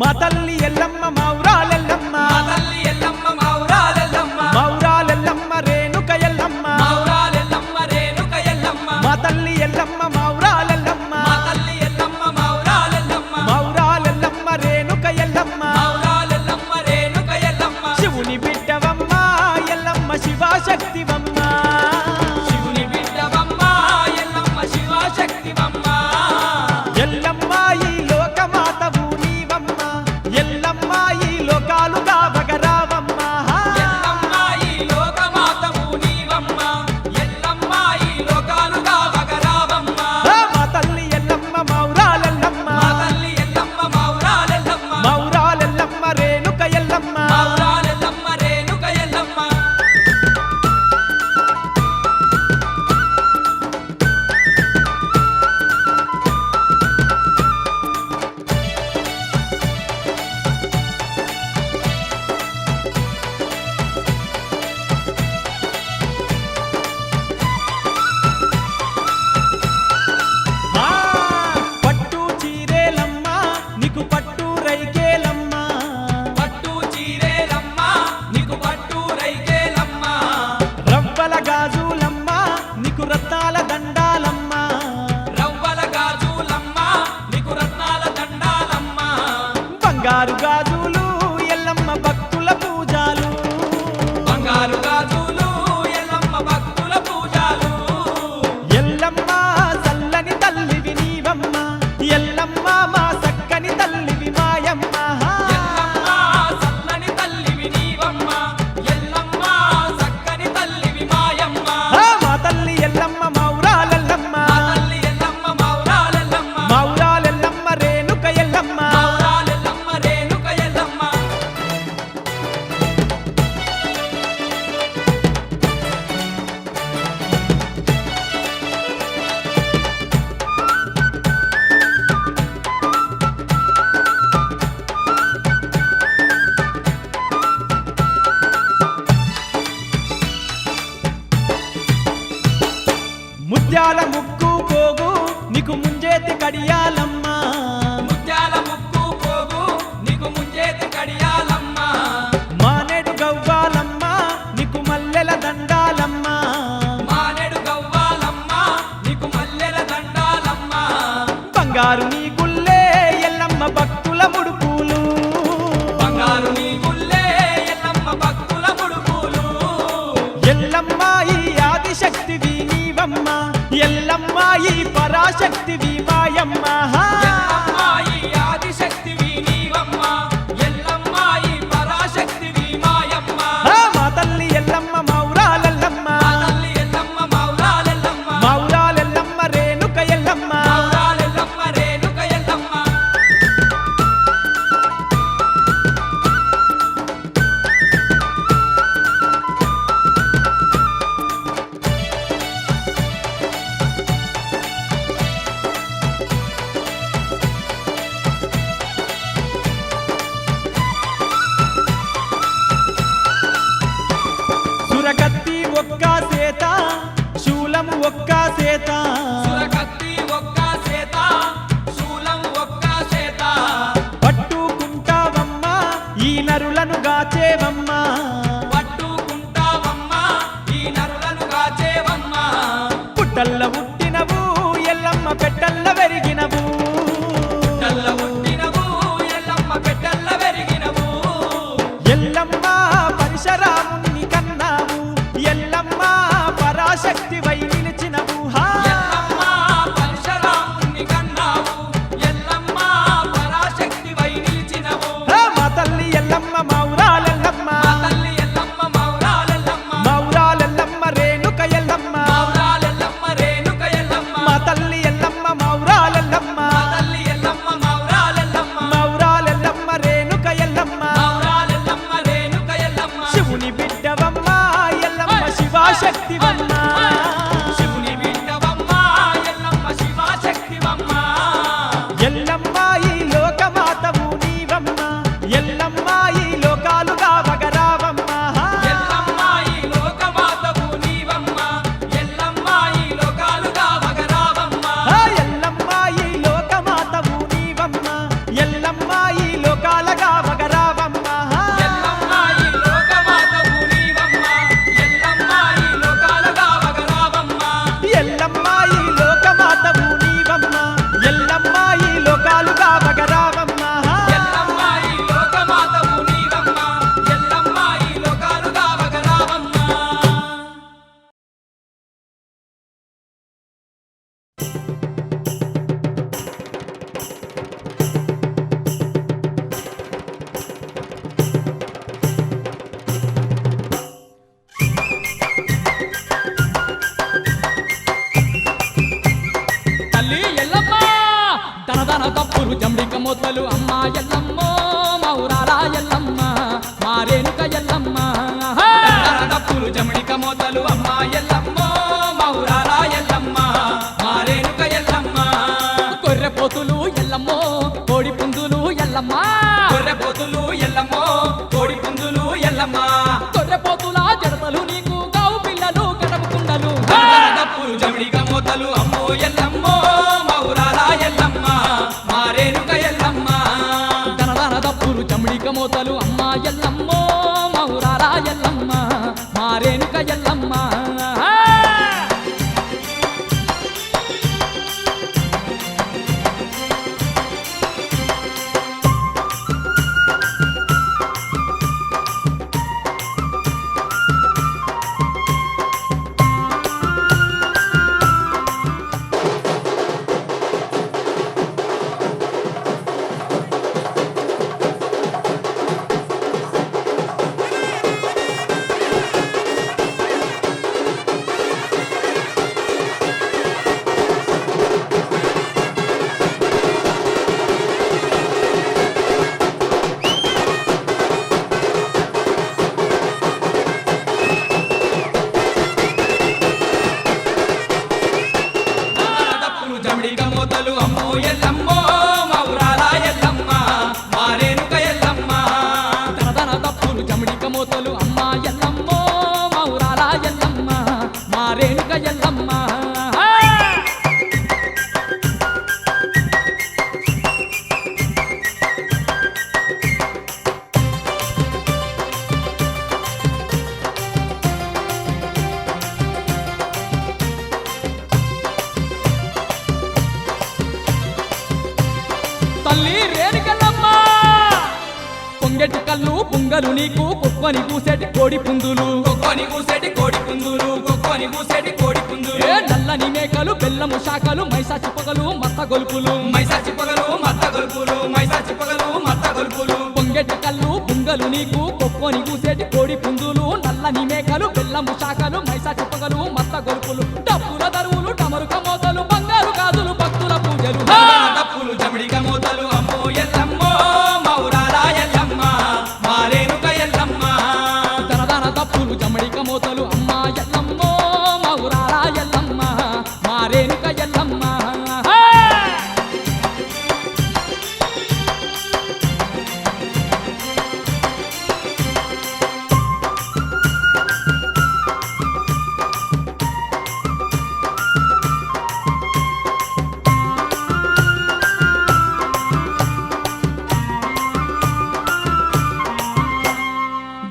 మా తల్లి ఎల్లమ్మ మౌరాలెల్లమ్మ మా తల్లి ఎల్లమ్మ మౌరాలెల్లమ్మ మౌరాలెల్లమ్మ రేణుక ఎల్లమ్మ మౌరాలెల్లమ్మ రేణుక ఎల్లమ్మ మా తల్లి ఎల్లమ్మ మౌరాలెల్లమ్మ మా తల్లి ఎల్లమ్మ మౌరాలెల్లమ్మ మౌరాలెల్లమ్మ రేణుక ఎల్లమ్మ మౌరాలెల్లమ్మ రేణుక ఎల్లమ్మ శివుని బిడ్డవమ్మ ఎల్లమ్మ శివశక్తివమ్మ శివుని బిడ్డవమ్మ ఎల్లమ్మ శివశక్తివమ్మ ఎల్లమ్మ ఈ లోకమాతవు నీవమ్మ ఎల్లమ్మ ఈ లోకాలు కావగరావమ్మ ఎల్లమ్మ ఈ లోకమాతవు నీవమ్మ ఎల్లమ్మ ఈ లోకాలు కావగరావమ్మ మా తల్లి ఎల్లమ్మ మౌరాలెల్లమ్మ మా తల్లి ఎల్లమ్మ మౌరాలెల్లమ్మ మౌరాలెల్లమ్మ రేణుక ఎల్లమ్మ మౌరాలెల్లమ్మ రేణుక ఎల్లమ్మ ఆ, పట్టు చీరేలమ్మ నీకు పట్టు రైకేలమ్మ పట్టు చీరేలమ్మ నీకు పట్టు రైకేలమ్మ రవ్వల గాజులమ్మ నీకు రత్నాల దండాలమ్మ రవ్వల గాజులమ్మ నీకు రత్నాల దండాలమ్మ బంగారు గాజులు ఎల్లమ్మ భక్తుల పూజాలు బంగారు గాజులు ఎల్లమ్మ భక్తుల పూజలు ఎల్లమ్మ చల్లని తల్లివి నీవమ్మ ఎల్లమ్మ మా సక్కని తల్లివి మాయమ్మ ఎల్లమ్మ సల్లని తల్లివి నీవమ్మ ఎల్లమ్మ సక్కని తల్లివి మాయమ్మ మా తల్లి ఎల్లమ్మ మౌరాలెల్లమ్మ మా తల్లి ఎల్లమ్మ మౌరాలెల్లమ్మ మౌరాలెల్లమ్మ రేణుక ఎల్లమ్మ మౌరాలెల్లమ్మ రేణుక ఎల్లమ్మ ముత్యాల ముక్కు పోగు నీకు ముంజేతి కడియాలమ్మ ముత్యాల ముక్కు పోగు నీకు ముంజేతి కడియాలమ్మ మానేడు గవ్వాలమ్మ నీకు మల్లెల దండాలమ్మ మానేడు గవ్వాలమ్మ నీకు మల్లెల దండాలమ్మ బంగారు నీ గుల్లే ఎల్లమ్మ భక్తుల ముడుపులు బంగారు నీ గుల్లే ఎల్లమ్మ భక్తుల ముడుపులు ఎల్లమ్మ ఈ ఆదిశక్తివి నీవమ్మ ఎల్లమ్మ ఈ పరాశక్తివి మాయమ్మ ఎల్లమ్మ ఈ ఆదిశక్తివి నీవమ్మ ఎల్లమ్మ ఈ పరాశక్తివి మాయమ్మ మా తల్లి ఎల్లమ్మ మౌరాలెల్లమ్మ మా తల్లి ఎల్లమ్మ మౌరాలెల్లమ్మ మౌరాలెల్లమ్మ రేణుక ఎల్లమ్మ మౌరాలెల్లమ్మ రేణుక ఎల్లమ్మ తల్లి ఎల్లమ్మ దనదన తప్పులు జంబిక మొత్తలు అమ్మ ఎల్లమ్మ మౌరాల ఎల్లమ్మ మారేనుక ఎల్లమ్మ తప్పులు జమడిక మోతలు అమ్మ ఎల్లమ్మ మౌరాల ఎల్లమ్మ మారేనుక ఎల్లమ్మ గొర్రె పోతులు ఎల్లమ్మ కోడి పుందులు ఎల్లమ్మ గొర్రె పోతులు ఎల్లమ్మ కోడి పుంజులు ఎల్లమ్మ గొర్రె పోతుల జడతలు నీకు గావు పిల్లలు గడప కుండలు తప్పులు జమడిక మోతలు అమ్మో ఎల్లమ్మ మౌరాల ఎల్లమ్మ మారేనుక ఎల్లమ్మ దనదన తప్పులు జంబిక మొత్తలు అమ్మ ఎల్లమ్మ మౌరాల ఎల్లమ్మ మారేనుక ఎల్లమ్మ తప్పులు జమడిక మోతలు అమ్మో ఎల్లమ్మ మౌరాల ఎల్లమ్మ మారేనుక ఎల్లమ్మ దనదన తప్పులు జంబిక మొత్తలు అమ్మ ఎల్లమ్మ మౌరాల ఎల్లమ్మ మారేనుక ఎల్లమ్మ తల్లి రేణుకెళ్ళమ్మ పొంగెటి కళ్ళు పొంగలు నీకు కుక్కని కూసేటి కోడి పుందులు కొక్కొని కూసేటి కోడి పుంజులు కొక్కొని కూసేటి కోడి పుంజులు ఏ నల్లని మేకలు బెల్లము శాఖలు మైసా చిప్పగలు మత్త గొలుపులు మైసాచి పగలు మత్త గొలుపులు మైసాచి పగలు మత్త గొలుపులు పొంగెటి కళ్ళు పొంగలు నీకు కుక్కని కూసేటి కోడి పుందులు నల్లని మేకలు బెల్లము శాఖలు మైసా చిప్పగలు మత్త గొలుపులు డప్పుల దరువులు టమరుక మోతలు బంగారు గాజులు భక్తుల పూజలు తప్పులు జమడిక మోతలు అమ్మో ఎల్లమ్మ మౌరాల ఎల్లమ్మ మారేనుక ఎల్లమ్మ దనదన తప్పులు జమడిక మోతలు అమ్మ ఎల్లమ్మ మౌరాల ఎల్లమ్మ మారేనుక ఎల్లమ్మ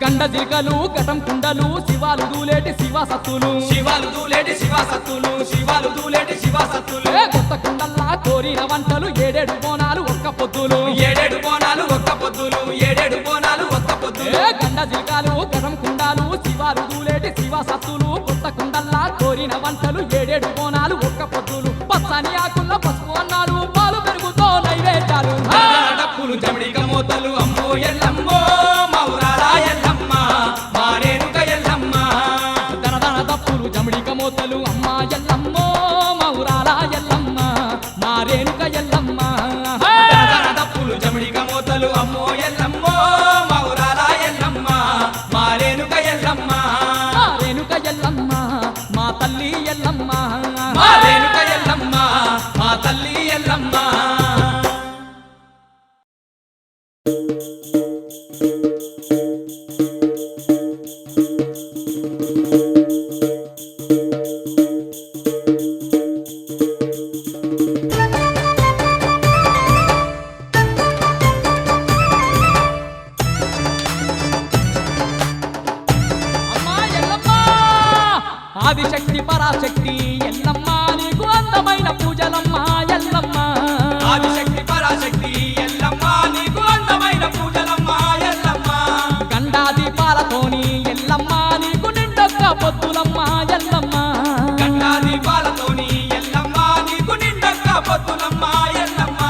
గండ జిల్కలు గటం కుండలు శివాలు దూలేటి శివ సత్తులు శివాలు దూలేటి శివాసత్తులు శివాలు దూలేటి శివాసత్తులు ఏ కొత్త కుండల్లా కోరిన వంటలు ఏడేడు బోనాలు ఒక్క పొద్దులు ఏడేడు బోనాలు ఒక్క పొద్దులు ఏడేడు బోనాలు ఒక్క పొద్దులు ఏ గండ జిల్కాలు గటం కుండాలు శివాలు దూలేటి శివ సత్తులు కొత్త కుండల్లా కోరిన వంటలు ఏడేడు బోనాలు ఒక్క పొద్దులు పచ్చని ఆకుల్ల పసుపు అన్నాలు పాలు పెరుగుతో నైవేద్యాలు తప్పులు జమడిక మోతలు అమ్మో ఎల్లమ్మ మౌరాల ఎల్లమ్మ మారేనుక ఎల్లమ్మ దనదన తప్పులు జమడిక మోతలు అమ్మ ఎల్లమ్మ మౌరాల ఎల్లమ్మ మారేనుక ఎల్లమ్మ తప్పులు జమడిక మోతలు అమ్మో ఎల్లమ్మ మౌరాల ఎల్లమ్మ మారేనుక ఎల్లమ్మ మారేనుక ఎల్లమ్మ మా తల్లి ఎల్లమ్మ మారేనుక ఎల్లమ్మ మా తల్లి ఎల్లమ్మ అమ్మా ఎల్లమ్మ ఆదిశక్తి పరాశక్తి ఎల్లమ్మ నీకు అందమైన పూజలమ్మ ఎల్లమ్మ ఆదిశక్తి పరాశక్తి ఎల్లమ్మ నీకు అందమైన పూజలమ్మ ఎల్లమ్మ గండా దీపాలతోని ఎల్లమ్మ నీకు నిండొక్క పొద్దులమ్మ ఎల్లమ్మ గంగా దీపాలతోని ఎల్లమ్మ నీకు పొద్దులమ్మ ఎల్లమ్మ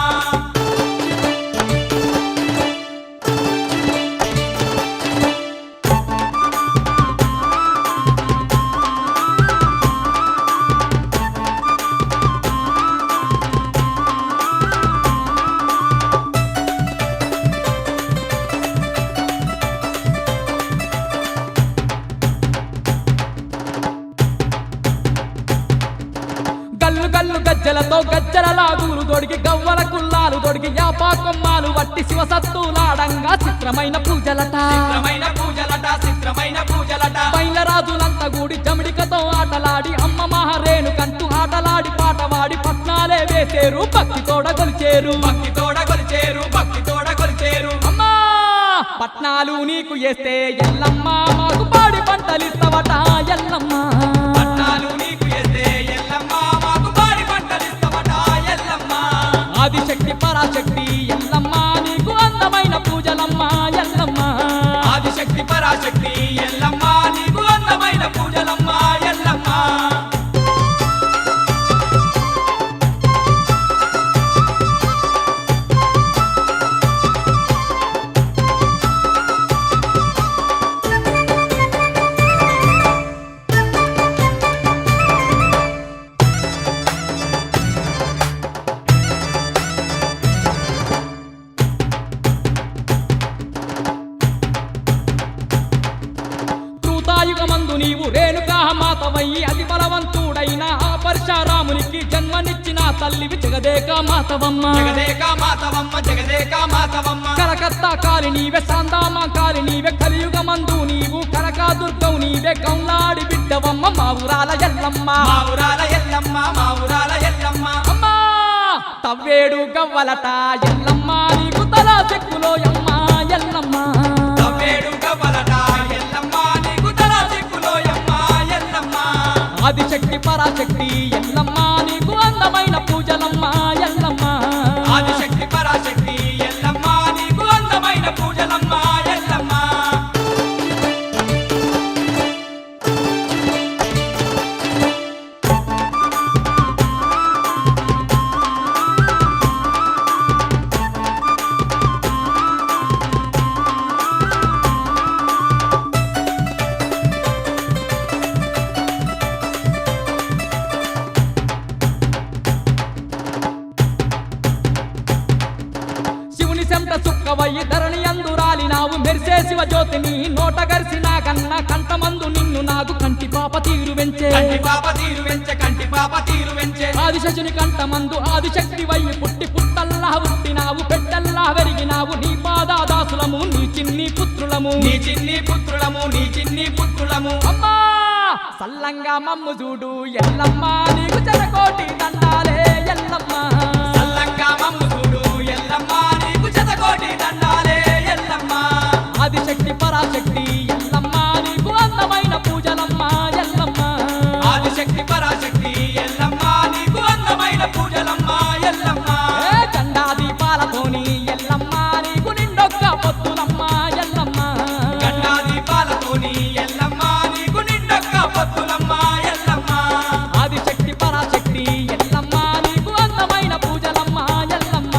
గల్లు గల్లు గజ్జలతో గజ్జల లాగులు దొడిగి గవ్వల కుల్లాలు దొడిగి యాపా కొమ్మాలు వట్టి శివసత్తులాడంగా చిత్రమైన పూజలట చిత్రమైన పూజలట బయలరాజులంతా కూడి జమిడికతో ఆటలాడి అమ్మ మహారేణుకంటూ ఆటలాడి పాటవాడి పట్నాలే వేసేరు భక్తితోడ కొలిచేరు అమ్మా పట్నాలు నీకు వేస్తే ఎల్లమ్మ మాకు పాడి పంటలిస్తవట ఎల్లమ్మ పట్నాలు నీకు ఎస్తే ఎల్లమ్మ మాకు పాడి పంటలిస్తవట ఎల్లమ్మ ఆదిశక్తి పరాశక్తి ఎల్లమ్మ నీకు అందమైన పూజలమ్మ ఎల్లమ్మ ఆదిశక్తి పరాశక్తి ఎల్లమ్మ నీకు అందమైన పూజలమ్మ ఎల్లమ్మ యుగమందు నీవు రేణుకా మాతవయ్యి అతి బలవంతుడైన ఆ పరశురామునికి జన్మనిచ్చిన తల్లివి జగదేక మాతవమ్మ కలకత్తా కాలి నీవే సాందామా కాలి నీవే కలియుగమందు నీవు కనకాదుర్గవు నీవే కౌలాడి బిడ్డవమ్మ మా ఊరాల ఎల్లమ్మ అమ్మా తవ్వేడు గవ్వలట ఎల్లమ్మ నీకు తలా చెక్కులో అమ్మ ఎల్లమ్మ ఆదిశక్తి పరాశక్తి ఎల్లమ్మ నీకు అందమైన పూజలమ్మ ఎల్లమ్మ ఆదిశక్తి పరాశక్తి ఎల్లమ్మ నీకు అందమైన పూజలమ్మ ఎల్లమ్మ చుక్కవయ్యి ధరణి అందురాలినావు మెరిసే శివ జ్యోతిని నోట గరిసిన కన్నా కంటమందు నిన్ను నాకు కంటి పాప తీరు వెంచే ఆదిశశుని కంటమందు ఆదిశక్తి వయ్యి పుట్టి పుట్టల్లా పుట్టినావు పెద్దల్లా వెరిగినావు నీ పాదాదాసులము నీ చిన్ని పుత్రులము అమ్మా సల్లంగా మమ్ము చూడు ఎల్లమ్మ నీకు చెరకోటి దండాలే ఎల్లమ్మ సల్లంగా మమ్ము చూడు ఎల్లమ్మ నీకు శతకోటి దండాలే ఎల్లమ్మ ఆదిశక్తి పరాశక్తి ఎల్లమ్మ నీకు అందమైన పూజలమ్మ ఎల్లమ్మ ఆదిశక్తి పరాశక్తి ఎల్లమ్మ నీకు అందమైన పూజలమ్మ ఎల్లమ్మ గండా దీపాలతోని ఎల్లమ్మ నీకు నిండొక్క పొత్తులమ్మ ఎల్లమ్మ గండా దీపాలతోని ఎల్లమ్మ నీకు నిండొక్క పొత్తులమ్మ ఎల్లమ్మ ఆదిశక్తి పరాశక్తి ఎల్లమ్మ నీకు అందమైన పూజలమ్మ ఎల్లమ్మ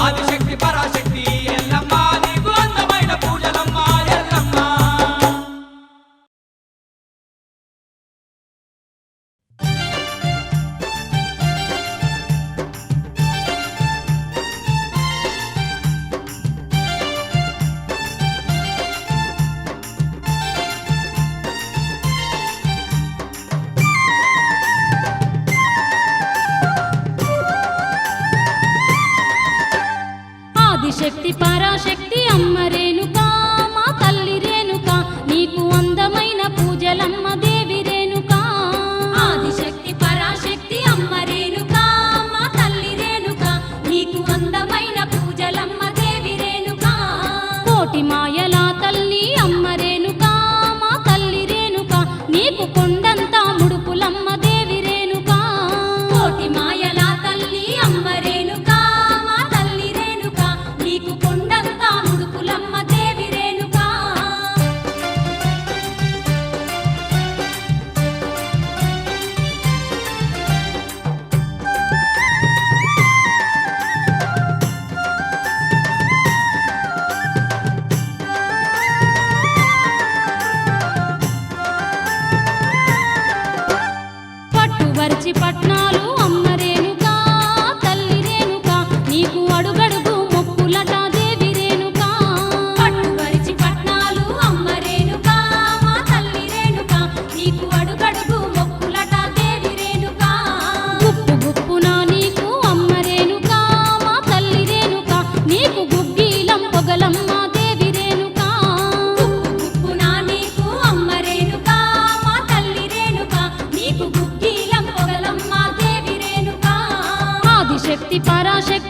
ఆదిశక్తి పరాశక్తి ఎల్లమ్మ నీకు అందమైన పూజలమ్మ ఎల్లమ్మ ఆదిశక్తి పరాశక్తి అమ్మ రేణుకా మా తల్లి రేణుకా నీకు అందమైన పూజలమ్మ దేవి రేణుకా ఆదిశక్తి పరాశక్తి అమ్మ రేణుకా మా తల్లి రేణుకా నీకు అందమైన పూజలమ్మ దేవి రేణుకా కోటి మాయల తల్లి అమ్మ రేణుకా మా తల్లి రేణుకా నీకు కొండంతా ముడుపులమ్మ దేవి రేణుకా కోటి మాయల తల్లి అమ్మ రేణుకా మా తల్లి రేణుకా నీకు కొండంతా ముడుపులమ్మ దేవి ఆదిశక్తి పరాశక్తి